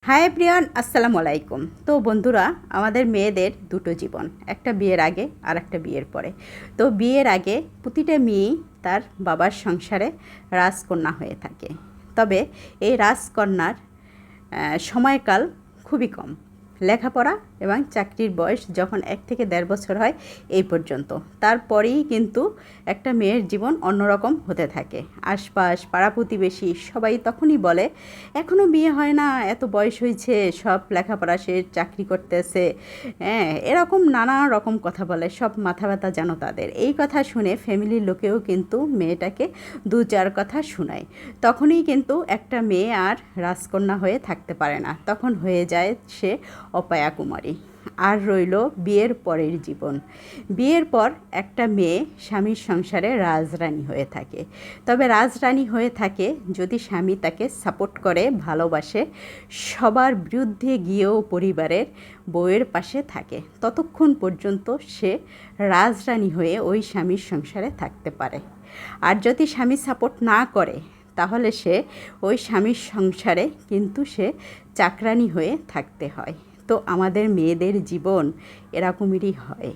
Hi everyone, আসসালামু আলাইকুম। তো বন্ধুরা, আমাদের মেয়েদের দুটো জীবন, একটা বিয়ের আগে আর একটা বিয়ের পরে। তো বিয়ের আগে প্রতিটা মেয়েই তার বাবার সংসারে রাজকন্যা হয়ে থাকে। তবে এই রাজকন্যার সময়কাল খুবই কম। লেখাপড়া এবং চাকরির বয়স যখন 1 থেকে 1.5 বছর হয় এই পর্যন্ত, তারপরেই কিন্তু একটা মেয়ের জীবন অন্যরকম হতে থাকে। আশপাশ পাড়া প্রতিবেশী সবাই তখনই বলে, এখনও বিয়ে হয় না, এত বয়স হয়েছে, সব লেখাপড়া শেষ, চাকরি করতেছে, হ্যাঁ, এরকম নানা রকম কথা বলে। সব মাথা ব্যথা যেন তাদের। এই কথা শুনে ফ্যামিলির লোকেও কিন্তু মেয়েটাকে 2-4 কথা শোনায়। তখনই কিন্তু একটা মেয়ে আর রাজকন্যা হয়ে থাকতে পারে না, তখন হয়ে যায় সে অপয়া কুমারী। আর রইল বিয়ের পরের জীবন। বিয়ের পর একটা মেয়ে স্বামীর সংসারে রাজরানী হয়ে থাকে। তবে রাজরানী হয়ে থাকে যদি স্বামী তাকে সাপোর্ট করে, ভালোবাসে, সবার বিরুদ্ধে গিয়েও পরিবারের বউয়ের পাশে থাকে। ততক্ষণ পর্যন্ত সে রাজরানী হয়ে ওই স্বামীর সংসারে থাকতে পারে। আর যদি স্বামী সাপোর্ট না করে, তাহলে সে ওই স্বামীর সংসারে কিন্তু সে চাকরানী হয়ে থাকতে হয়। তো আমাদের মেয়েদের জীবন এরকমেরই হয়।